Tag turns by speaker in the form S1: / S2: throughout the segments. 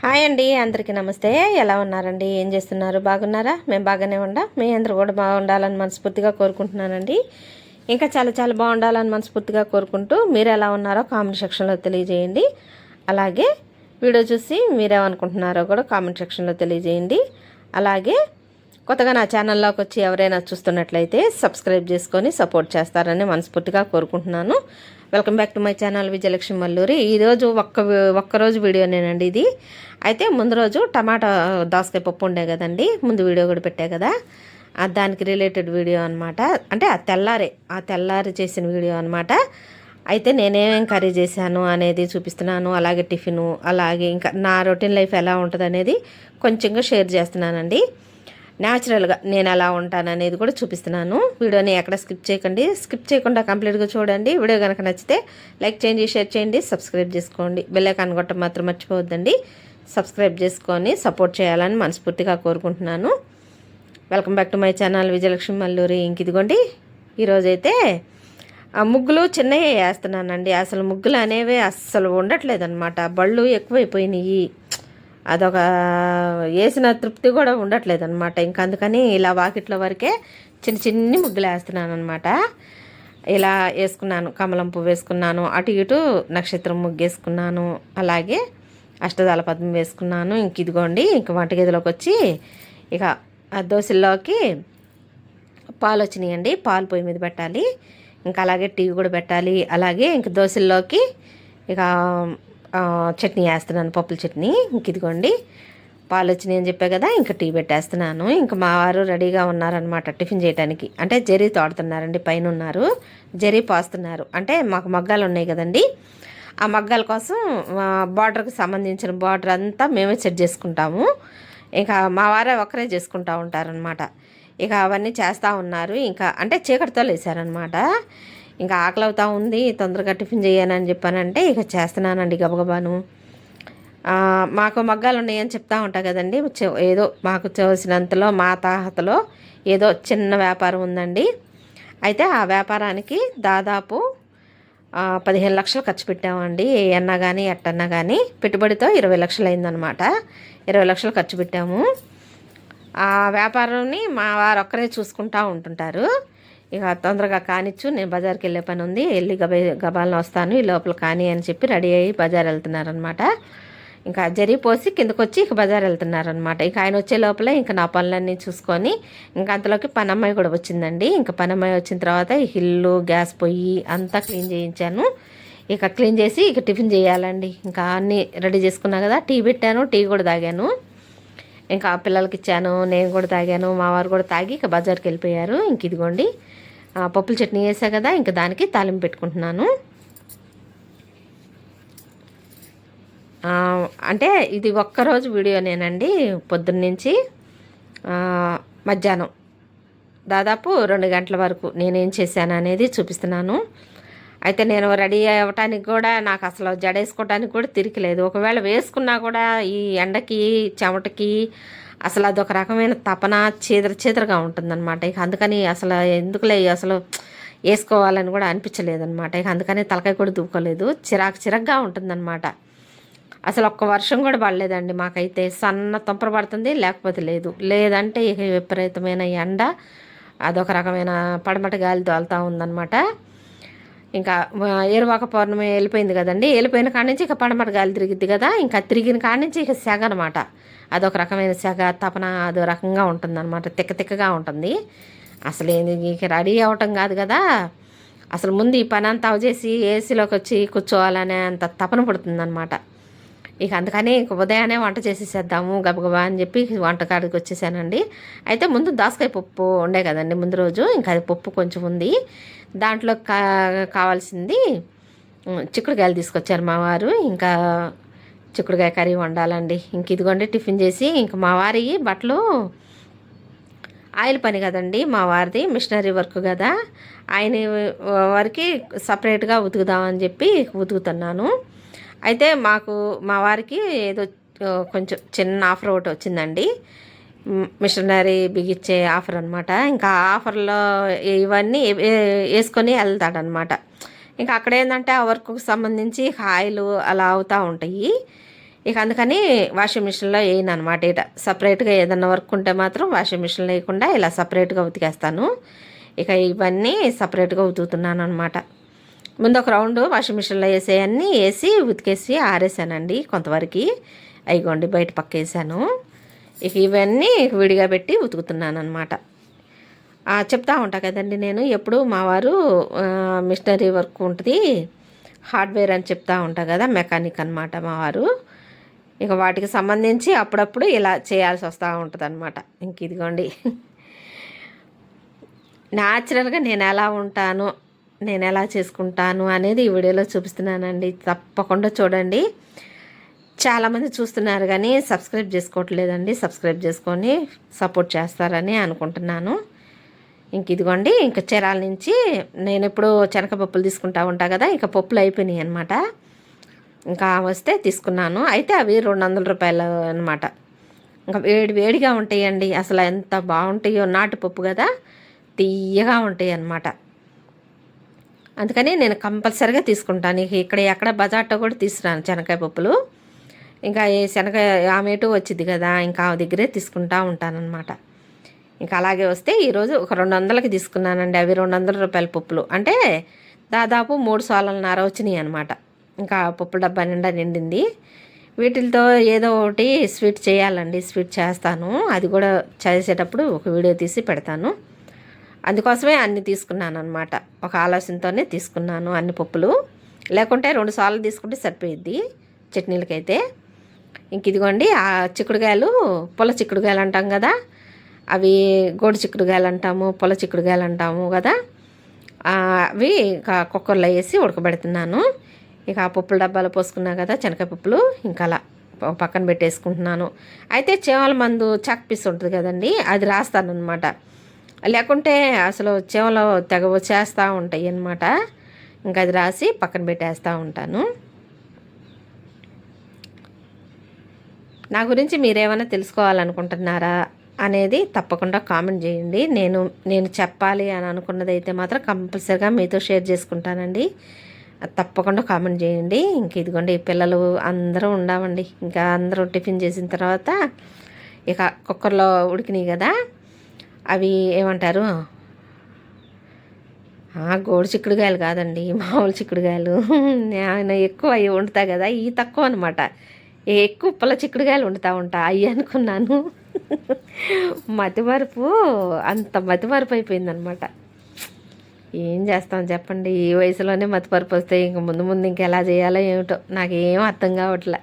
S1: Hi అండి, అందరికీ నమస్తే. ఎలా ఉన్నారండి? ఏం చేస్తున్నారు? బాగున్నారా? మేము బాగానే ఉండా. మీ అందరూ కూడా బాగుండాలని మనస్ఫూర్తిగా కోరుకుంటున్నానండి. ఇంకా చాలా చాలా బాగుండాలని మనస్ఫూర్తిగా కోరుకుంటూ మీరు ఎలా ఉన్నారో కామెంట్ సెక్షన్లో తెలియజేయండి. అలాగే వీడియో చూసి మీరేమనుకుంటున్నారో కూడా కామెంట్ సెక్షన్లో తెలియజేయండి. అలాగే కొత్తగా నా ఛానల్లోకి వచ్చి ఎవరైనా చూస్తున్నట్లయితే సబ్స్క్రైబ్ చేసుకొని సపోర్ట్ చేస్తారని మనస్ఫూర్తిగా కోరుకుంటున్నాను. Welcome back to my channel Vijayalakshmi Malluri. ఈరోజు ఒక్కరోజు వీడియోనేనండి ఇది. అయితే ముందు రోజు టమాటా దోసకాయ పప్పు ఉండే కదండి, ముందు వీడియో కూడా పెట్టా కదా, దానికి రిలేటెడ్ వీడియో అనమాట. అంటే ఆ తెల్లారి చేసిన వీడియో అనమాట. అయితే నేనేమేం కర్రీ చేశాను అనేది చూపిస్తున్నాను. అలాగే టిఫిను, అలాగే ఇంకా నా రొటీన్ లైఫ్ ఎలా ఉంటుంది అనేది కొంచెంగా షేర్ చేస్తున్నానండి. న్యాచురల్గా నేను ఎలా ఉంటాను అనేది కూడా చూపిస్తున్నాను. వీడియోని ఎక్కడ స్కిప్ చేయకండి, స్కిప్ చేయకుండా కంప్లీట్గా చూడండి. వీడియో కనుక నచ్చితే లైక్ చేయండి, షేర్ చేయండి, సబ్స్క్రైబ్ చేసుకోండి. బెల్ ఐకాన్ కొట్టడం మాత్రం మర్చిపోవద్దండి. సబ్స్క్రైబ్ చేసుకొని సపోర్ట్ చేయాలని మనస్ఫూర్తిగా కోరుకుంటున్నాను. Welcome back to my channel Vijayalakshmi Malluri. ఇంక ఇదిగోండి, ఈరోజైతే ముగ్గులు చిన్నవి వేస్తున్నానండి. అసలు ముగ్గులు అనేవి అస్సలు ఉండట్లేదు అనమాట. బళ్ళు ఎక్కువైపోయినాయి. అదొక వేసిన తృప్తి కూడా ఉండట్లేదు అనమాట. ఇంక అందుకని ఇలా వాకిట్ల వరకే చిన్న చిన్ని ముగ్గులు వేస్తున్నాను అనమాట. ఇలా వేసుకున్నాను, కమలం పువ్వు వేసుకున్నాను, అటు ఇటు నక్షత్రం ముగ్గు వేసుకున్నాను, అలాగే అష్టదళ పద్మం వేసుకున్నాను. ఇంక ఇదిగోండి, ఇంక వంటగదిలోకి వచ్చి ఇక ఆ దోశల్లోకి పాలు వచ్చినాయండి. పాలు పొయ్యి మీద పెట్టాలి. ఇంకా అలాగే టీ కూడా పెట్టాలి. అలాగే ఇంక దోశల్లోకి ఇక చట్నీ వేస్తున్నాను, పప్పుల చట్నీ. ఇంక ఇదిగోండి, పాలు వచ్చినాయి అని చెప్పే కదా, ఇంకా టీ పెట్టేస్తున్నాను. ఇంకా మా వారు రెడీగా ఉన్నారనమాట టిఫిన్ చేయడానికి. అంటే జరీ తోడుతున్నారండి, పైన ఉన్నారు, జరీ పాస్తున్నారు. అంటే మాకు మగ్గాలు ఉన్నాయి కదండి, ఆ మగ్గాల కోసం బార్డర్కి సంబంధించిన బార్డర్ అంతా మేమే సెట్ చేసుకుంటాము. ఇంకా మా వారే ఒకరే చేసుకుంటూ ఉంటారనమాట. ఇక అవన్నీ చేస్తూ ఉన్నారు. ఇంకా అంటే చీకటితో లేసారనమాట. ఇంకా ఆకలి అవుతా ఉంది, తొందరగా టిఫిన్ చేయనని చెప్పానంటే ఇక చేస్తున్నానండి గబగబాను. మాకు మగ్గాలు ఉన్నాయని చెప్తా ఉంటా కదండి. ఏదో మాకు చూసినంతలో మా తాహతలో ఏదో చిన్న వ్యాపారం ఉందండి. అయితే ఆ వ్యాపారానికి దాదాపు 15 లక్షలు ఖర్చు పెట్టామండి. ఎన్నా కానీ ఎట్టన్నా కానీ పెట్టుబడితో 20 లక్షలు అయిందనమాట. 20 లక్షలు ఖర్చు పెట్టాము. ఆ వ్యాపారాన్ని మా వారు ఒక్కరే చూసుకుంటూ ఉంటుంటారు. ఇక తొందరగా కానిచ్చు, నేను బజార్కి వెళ్ళే పని ఉంది, వెళ్ళి గబాలను వస్తాను, ఈ లోపల కానీ అని చెప్పి రెడీ అయ్యి బజార్ వెళ్తున్నారనమాట. ఇంకా జరిగిపోసి కిందకు వచ్చి ఇక బజార్ వెళ్తున్నారనమాట. ఇక ఆయన వచ్చే లోపల ఇంకా నా పనులన్నీ చూసుకొని, ఇంకా అంతలోకి పనమ్మాయి కూడా వచ్చిందండి. ఇంకా పనమ్మాయి వచ్చిన తర్వాత ఇల్లు, గ్యాస్ పొయ్యి అంతా క్లీన్ చేయించాను. ఇక క్లీన్ చేసి ఇక టిఫిన్ చేయాలండి. ఇంకా అన్నీ రెడీ చేసుకున్నా కదా, టీ పెట్టాను, టీ కూడా తాగాను. ఇంకా పిల్లలకి ఇచ్చాను, నేను కూడా తాగాను, మా వారు కూడా తాగి ఇక బజార్కి వెళ్ళిపోయారు. ఇంక ఇదిగోండి, పప్పుల చట్నీ వేసా కదా, ఇంకా దానికి తాలింపు పెట్టుకుంటున్నాను. అంటే ఇది ఒక్కరోజు వీడియోనేనండి. పొద్దున్నుంచి మధ్యాహ్నం దాదాపు 2 గంటల వరకు నేనేం చేశాను అనేది చూపిస్తున్నాను. అయితే నేను రెడీ అవ్వటానికి కూడా నాకు అసలు జడేసుకోవటానికి కూడా తిరిగిలేదు. ఒకవేళ వేసుకున్నా కూడా ఈ ఎండకి చెమటకి అసలు అదొక రకమైన తపన, చీదరగా ఉంటుందన్నమాట. ఇక అందుకని అసలు ఎందుకులే అసలు వేసుకోవాలని కూడా అనిపించలేదన్నమాట. ఇక అందుకని తలకాయ కూడా దువ్వుకోలేదు. చిరాకుగా ఉంటుందన్నమాట. అసలు ఒక్క వర్షం కూడా పడలేదండి మాకైతే. సన్న తుంపర పడుతుంది, లేదంటే ఇక విపరీతమైన ఎండ, అదొక రకమైన పడమట గాలి తోలుతూ ఉందన్నమాట. ఇంకా ఏరువాక పౌర్ణమి వెళ్ళిపోయింది కదండి, వెళ్ళిపోయిన కాడి నుంచి ఇక పడమట గాలి తిరిగిద్ది కదా, ఇంకా తిరిగిన కాడి నుంచి ఇక సెగ అనమాట. అదొక రకమైన సెగ, తపన, అదో రకంగా ఉంటుందన్నమాట. తిక్కగా ఉంటుంది. అసలు ఇక రెడీ అవ్వటం కాదు కదా, అసలు ముందు ఈ పని అంతా చేసి ఏసీలోకి వచ్చి కూర్చోవాలనే అంత తపన పడుతుందన్నమాట. ఇక అందుకని ఇంక ఉదయాన్నే వంట చేసేసేద్దాము గబగబా అని చెప్పి వంటకాడికి వచ్చేసానండి. అయితే ముందు దోసకాయ పప్పు ఉండే కదండి ముందు రోజు, ఇంకా అది పప్పు కొంచెం ఉంది. దాంట్లో కావాల్సింది చిక్కుడుకాయలు తీసుకొచ్చారు మా వారు. ఇంకా చిక్కుడుకాయ కర్రీ వండాలండి. ఇంక ఇదిగోండి టిఫిన్ చేసి, ఇంక మా వారి బట్టలు ఆయిల్ పని కదండి, మా వారిది మిషనరీ వర్క్ కదా, ఆయన వారికి సపరేట్గా ఉతుకుదామని చెప్పి ఉతుకుతున్నాను. అయితే మా వారికి ఏదో కొంచెం చిన్న ఆఫర్ ఒకటి వచ్చిందండి, మిషనరీ బిగిచ్చే ఆఫర్ అనమాట. ఇంకా ఆఫర్లో ఇవన్నీ వేసుకొని వెళ్తాడనమాట. ఇంకా అక్కడ ఏంటంటే ఆ వర్క్కి సంబంధించి ఆయిల్ అలా అవుతూ ఉంటాయి. ఇక అందుకని వాషింగ్ మిషన్లో వేయను అనమాట. ఇట సపరేట్గా ఏదన్నా వర్క్ ఉంటే మాత్రం వాషింగ్ మిషన్లో వేయకుండా ఇలా సపరేట్గా ఉతికేస్తాను. ఇక ఇవన్నీ సపరేట్గా ఉతుకుతున్నాను అనమాట. ముందు ఒక రౌండ్ వాషింగ్ మిషన్లో వేసేయన్నీ వేసి ఉతికేసి ఆరేసానండి కొంతవరకు. అయిగోండి బయట పక్క వేసాను. ఇక ఇవన్నీ విడిగా పెట్టి ఉతుకుతున్నాను అనమాట. చెప్తా ఉంటా కదండి నేను ఎప్పుడు మా వారు మిషనరీ వర్క్ ఉంటుంది, హార్డ్వేర్ అని చెప్తా ఉంటా కదా, మెకానిక్ అనమాట మా వారు. ఇక వాటికి సంబంధించి అప్పుడప్పుడు ఇలా చేయాల్సి వస్తూ ఉంటుంది అనమాట. ఇంక ఇదిగోండి న్యాచురల్గా నేను ఎలా ఉంటాను, నేను ఎలా చేసుకుంటాను అనేది ఈ వీడియోలో చూపిస్తున్నానండి. తప్పకుండా చూడండి. చాలామంది చూస్తున్నారు కానీ సబ్స్క్రైబ్ చేసుకోవట్లేదండి. సబ్స్క్రైబ్ చేసుకొని సపోర్ట్ చేస్తారని అనుకుంటున్నాను. ఇంక ఇదిగోండి, ఇంక చీరాల నుంచి నేను ఎప్పుడు శనగపప్పులు తీసుకుంటా ఉంటా కదా, ఇంకా పప్పులు అయిపోయినాయి అనమాట. ఇంకా వస్తే తీసుకున్నాను. అయితే అవి 200 రూపాయలు అనమాట. ఇంకా వేడిగా ఉంటాయండి. అసలు ఎంత బాగుంటాయో, నాటుపప్పు కదా, తీయగా ఉంటాయి అన్నమాట. అందుకని నేను కంపల్సరీగా తీసుకుంటాను. ఇక్కడ ఎక్కడ బజార్లో కూడా తీసుకురాను శనగకాయ పప్పులు. ఇంకా ఏ శనగ ఆమెటు వచ్చింది కదా, ఇంకా ఆ దగ్గరే తీసుకుంటా ఉంటానన్నమాట. ఇంకా అలాగే వస్తే ఈరోజు ఒక 200కి తీసుకున్నానండి. అవి 200 రూపాయల పప్పులు అంటే దాదాపు 3 సోలన్నర వచ్చినాయి అనమాట. ఇంకా పప్పు డబ్బా నిండా నిండింది. వీటితో ఏదో ఒకటి స్వీట్ చేయాలండి. స్వీట్ చేస్తాను, అది కూడా చేసేటప్పుడు ఒక వీడియో తీసి పెడతాను. అందుకోసమే అన్ని తీసుకున్నాను అనమాట. ఒక ఆలోచనతోనే తీసుకున్నాను అన్ని పప్పులు. లేకుంటే 2 సార్లు తీసుకుంటే సరిపోయిద్ది చట్నీలకైతే. ఇంక ఇదిగోండి ఆ చిక్కుడుకాయలు, పొల చిక్కుడుకాయలు అంటాం కదా, అవి గోడు చిక్కుడుకాయలు అంటాము, పొల చిక్కుడుకాయలు అంటాము కదా, అవి కుక్కర్లో వేసి ఉడకబెడుతున్నాను. ఇక ఆ పప్పుల డబ్బాలో పోసుకున్నా కదా శనగకాయ పప్పులు, ఇంకా అలా పక్కన పెట్టేసుకుంటున్నాను. అయితే చీమల మందు చాక్ పీస్ ఉంటుంది కదండి, అది రాస్తాను అనమాట. లేకుంటే అసలు చీమలు తెగ వచ్చేస్తూ ఉంటాయి అన్నమాట. ఇంకా అది రాసి పక్కన పెట్టేస్తూ ఉంటాను. నా గురించి మీరేమైనా తెలుసుకోవాలనుకుంటున్నారా అనేది తప్పకుండా కామెంట్ చేయండి. నేను చెప్పాలి అని అనుకున్నది అయితే మాత్రం కంపల్సరీగా మీతో షేర్ చేసుకుంటానండి. తప్పకుండా కామెంట్ చేయండి. ఇంక ఇదిగోండి పిల్లలు అందరూ ఉండామండి. ఇంకా అందరూ టిఫిన్ చేసిన తర్వాత ఇక కుక్కర్లో ఉడికినాయి కదా, అవి ఏమంటారు, గోడు చిక్కుడుకాయలు కాదండి, మామూలు చిక్కుడుకాయలు. నేను ఎక్కువ అవి వండుతా కదా, ఇవి తక్కువ అనమాట. ఎక్కువ పొల చిక్కుడుకాయలు వండుతూ ఉంటా. అవి అనుకున్నాను. మతిమరుపు, అంత మతిమరుపు అయిపోయిందనమాట. ఏం చేస్తాం చెప్పండి, ఈ వయసులోనే మతిమరుపు వస్తే ఇంక ముందు ముందు ఇంకెలా చేయాలో ఏమిటో నాకేం అర్థం కావట్లే.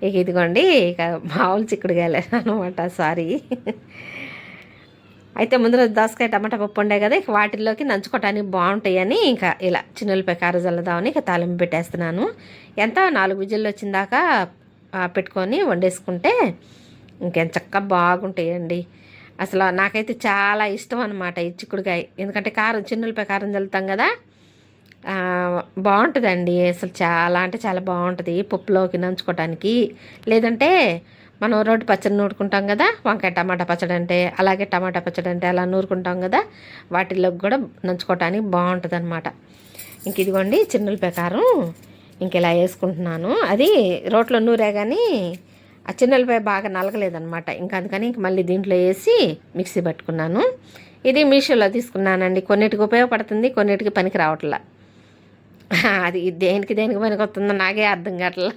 S1: ఇక ఇదిగోండి ఇక మామూలు చిక్కుడుకాయలే అనమాట, సారీ. అయితే ముందు రోజు దోసకాయ టమాటా పప్పు ఉండే కదా, ఇక వాటిల్లోకి నంచుకోవటానికి బాగుంటాయని ఇంకా ఇలా చిన్నెల్లిపాయ కారం చల్లదామని ఇక తాలింపు పెట్టేస్తున్నాను. ఎంత 4 విజిల్లు వచ్చిందాకా పెట్టుకొని వండేసుకుంటే ఇంకెంత చక్కగా బాగుంటాయండి. అసలు నాకైతే చాలా ఇష్టం అనమాట ఈ చిక్కుడుకాయ. ఎందుకంటే కారం, చిన్నులపై కారం చల్లుతాం కదా, బాగుంటుందండి. అసలు చాలా అంటే చాలా బాగుంటుంది పప్పులోకి నంచుకోవటానికి. లేదంటే మనం రోటి పచ్చడి నూరుకుంటాం కదా, వంకాయ టమాటా పచ్చడి అంటే, అలాగే టమాటా పచ్చడి అంటే అలా నూరుకుంటాం కదా, వాటిల్లోకి కూడా నంచుకోవటానికి బాగుంటుంది అనమాట. ఇంక ఇదిగోండి చిన్నులపై కారం ఇంక ఇలా వేసుకుంటున్నాను. అది రోట్లో నూరే కానీ ఆ చిన్నెల్లిపాయ బాగా నలగలేదనమాట. ఇంకా అందుకని ఇంక మళ్ళీ దీంట్లో వేసి మిక్సీ పట్టుకున్నాను. ఇది మీషోలో తీసుకున్నానండి. కొన్నిటికి ఉపయోగపడుతుంది, కొన్నిటికి పనికి రావట్లా. అది దేనికి పనికి వస్తుందో నాకే అర్థం కావట్లా.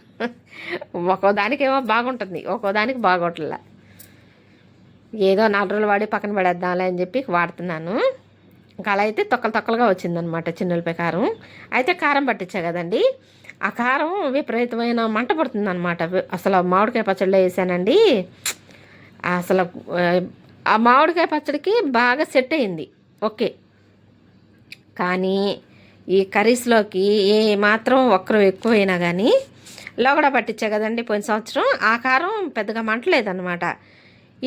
S1: ఒక్కో దానికేమో బాగుంటుంది, ఒక్కో దానికి బాగోట్లా. ఏదో 4 రోజులు వాడి పక్కన పడేద్దాంలే అని చెప్పి వాడుతున్నాను. ఇంకా అలా అయితే తొక్కలుగా వచ్చిందనమాట చిన్నులపై కారం. అయితే కారం పట్టించా కదండి, ఆ కారం విపరీతమైన మంట పడుతుందన్నమాట. అసలు మామిడికాయ పచ్చడిలో వేసానండి. అసలు ఆ మామిడికాయ పచ్చడికి బాగా సెట్ అయింది, ఓకే. కానీ ఈ కర్రీస్లోకి ఏ మాత్రం ఒక్కరు ఎక్కువైనా కానీ లోగడ పట్టించా కదండి పోయిన సంవత్సరం, ఆ కారం పెద్దగా మంటలేదన్నమాట.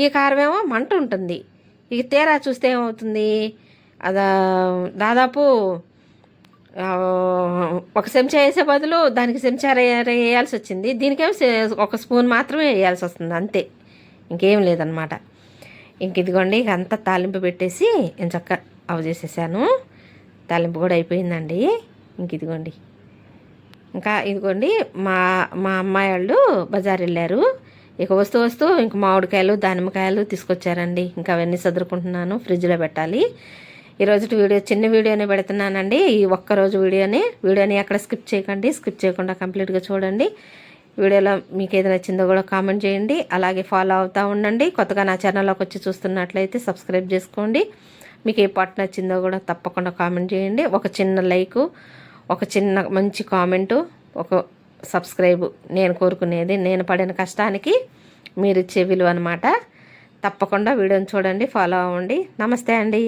S1: ఈ కారం ఏమో మంట ఉంటుంది. ఇక తీరా చూస్తే ఏమవుతుంది, అదా దాదాపు ఒక చెంచా వేసే బదులు దానికి చెంచా వేయాల్సి వచ్చింది. దీనికేమో 1 స్పూన్ మాత్రమే వేయాల్సి వస్తుంది అంతే, ఇంకేం లేదనమాట. ఇంక ఇదిగోండి ఇక అంతా తాలింపు పెట్టేసి నేను చక్కగా చేసేసాను. తాలింపు కూడా అయిపోయిందండి. ఇంక ఇదిగోండి ఇంకా ఇదిగోండి మా మా అమ్మాయి వాళ్ళు బజార్ వెళ్ళారు. ఇక వస్తూ వస్తూ ఇంక మామిడికాయలు దానిమ్మకాయలు తీసుకొచ్చారండి. ఇంకా అవన్నీ సదురుకుంటున్నాను, ఫ్రిడ్జ్లో పెట్టాలి. ఈరోజు వీడియో చిన్న వీడియోనే పెడుతున్నానండి. ఈ ఒక్కరోజు వీడియోని ఎక్కడ స్కిప్ చేయకండి, స్కిప్ చేయకుండా కంప్లీట్గా చూడండి. వీడియోలో మీకు ఏది నచ్చిందో కూడా కామెంట్ చేయండి. అలాగే ఫాలో అవుతూ ఉండండి. కొత్తగా నా ఛానల్లోకి వచ్చి చూస్తున్నట్లయితే సబ్స్క్రైబ్ చేసుకోండి. మీకు ఏ పార్ట్ నచ్చిందో కూడా తప్పకుండా కామెంట్ చేయండి. ఒక చిన్న లైకు, ఒక చిన్న మంచి కామెంటు, ఒక సబ్స్క్రైబ్ నేను కోరుకునేది. నేను పడిన కష్టానికి మీరు ఇచ్చే విలువ అనమాట. తప్పకుండా వీడియోని చూడండి, ఫాలో అవ్వండి. నమస్తే అండి.